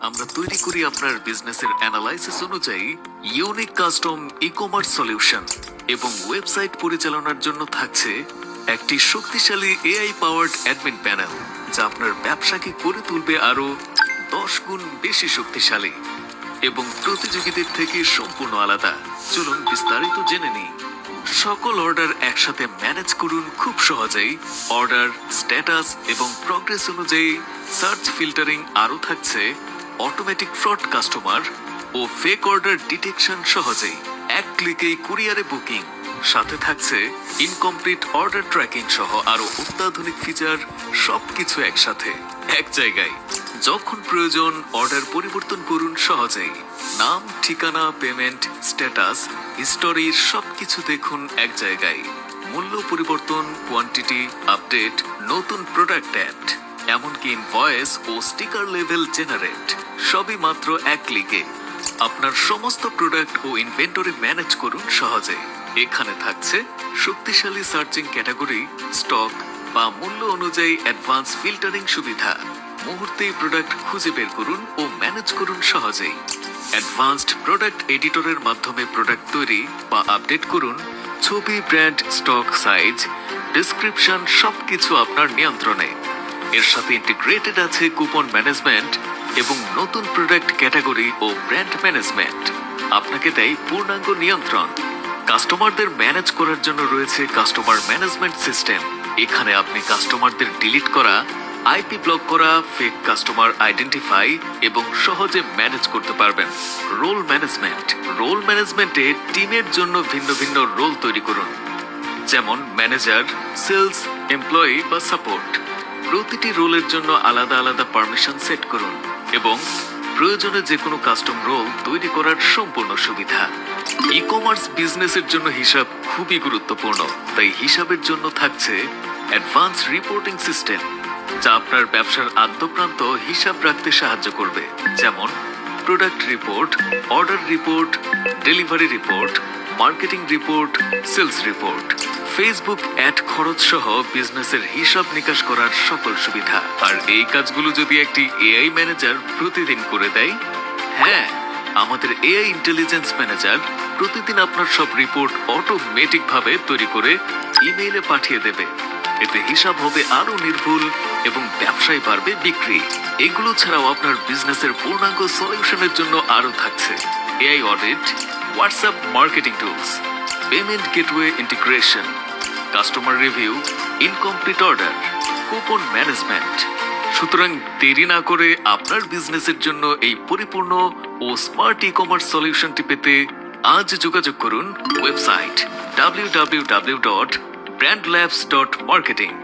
আমরা তৈরি করি আপনার বিজনেসের অ্যানালাইসিস অনুযায়ী ইউনিক কাস্টম ই-কমার্স সলিউশন এবং ওয়েবসাইট পরিচালনার জন্য থাকছে একটি শক্তিশালী এআই পাওয়ার্ড অ্যাডমিন প্যানেল, যা আপনার ব্যবসাকে করে তুলবে আরো 10 গুণ বেশি শক্তিশালী এবং প্রতিযোগীদের থেকে সম্পূর্ণ আলাদা। চলুন বিস্তারিত জেনে নিই। সকল অর্ডার একসাথে ম্যানেজ করুন খুব সহজেই। অর্ডার স্ট্যাটাস এবং প্রগ্রেস অনুযায়ী সার্চ ফিল্টারিং, আরও থাকছে অটোমেটিক ফ্রড কাস্টমার ও ফেক অর্ডার ডিটেকশন সহজেই এক ক্লিকেই কুরিয়ারে বুকিং। সাথে থাকছে ইনকমপ্লিট অর্ডার ট্র্যাকিং সহ আরো অত্যাধুনিক ফিচার, সবকিছু একসাথে এক জায়গায়। যখন প্রয়োজন অর্ডার পরিবর্তন করুন সহজেই। নাম, ঠিকানা, পেমেন্ট, স্ট্যাটাস, হিস্টোরি সবকিছু দেখুন এক জায়গায়। মূল্য পরিবর্তন, কোয়ান্টিটি আপডেট, নতুন প্রোডাক্ট অ্যাড, এমনকি ইনভয়েস ও স্টিকার লেভেল জেনারেট, সবই মাত্র এক ক্লিকে। আপনার সমস্ত প্রোডাক্ট ও ইনভেন্টরি ম্যানেজ করুন সহজে। এখানে থাকছে শক্তিশালী সার্চিং ক্যাটাগরি, স্টক বা মূল্য অনুযায়ী অ্যাডভান্স ফিল্টারিং সুবিধা। মুহূর্তেই প্রোডাক্ট খুঁজে বের করুন ও ম্যানেজ করুন সহজেই। অ্যাডভান্সড প্রোডাক্ট এডিটরের মাধ্যমে প্রোডাক্ট তৈরি বা আপডেট করুন। ছবি, ব্র্যান্ড, স্টক, সাইজ, ডেসক্রিপশন সবকিছু আপনার নিয়ন্ত্রণে। এর সাথে ইন্টিগ্রেটেড আছে কুপন ম্যানেজমেন্ট এবং নতুন প্রোডাক্ট ক্যাটাগরি ও ব্র্যান্ড ম্যানেজমেন্ট। আপনাকে দেয় পূর্ণাঙ্গ নিয়ন্ত্রণ। কাস্টমারদের ম্যানেজ করার জন্য রয়েছে কাস্টমার ম্যানেজমেন্ট সিস্টেম। এখানে আপনি কাস্টমারদের ডিলিট করা, আইপি ব্লক করা, ফেক কাস্টমার আইডেন্টিফাই এবং সহজে ম্যানেজ করতে পারবেন। Role management. রোল ম্যানেজমেন্টে টিমের জন্য ভিন্ন ভিন্ন রোল তৈরি করুন, যেমন ম্যানেজার, সেলস, এমপ্লয়ি বা সাপোর্ট। প্রতিটি রোলের জন্য আলাদা আলাদা পারমিশন সেট করুন এবং প্রয়োজনে যে কোনো কাস্টম রোল তৈরি করার সম্পূর্ণ সুবিধা। ই কমার্স বিজনেসের জন্য হিসাব খুবই গুরুত্বপূর্ণ, তাই হিসাবের জন্য থাকছে অ্যাডভান্স রিপোর্টিং সিস্টেম, যা আপনার ব্যবসার আদ্যপ্রান্ত হিসাব রাখতে সাহায্য করবে, যেমন product report, order report, delivery report, marketing report, sales report, Facebook ad খরচ সহ বিজনেসের হিসাব নিকাশ করার সকল সুবিধা। আর এই কাজগুলো যদি একটি এআই ম্যানেজার প্রতিদিন করে দেয়, হ্যাঁ, আমাদের এআই ইন্টেলিজেন্স ম্যানেজার প্রতিদিন আপনার সব রিপোর্ট অটোমেটিক ভাবে তৈরি করে ইমেইলে পাঠিয়ে দেবে। এতে হিসাব হবে আরো নির্ভুল এবং ব্যবসায় বাড়বে বিক্রি। এগুলো ছাড়াও আপনার বিজনেসের পূর্ণাঙ্গ সলিউশনের জন্য আরো থাকছে AI audit, WhatsApp marketing tools, payment gateway integration, customer review, incomplete order, coupon management. সুতরাং দেরি না করে আপনার বিজনেসের জন্য এই পরিপূর্ণ ও স্মার্ট ই কমার্স সলিউশনটি পেতে আজ যোগাযোগ করুন ওয়েবসাইট www.brandlabs.marketing।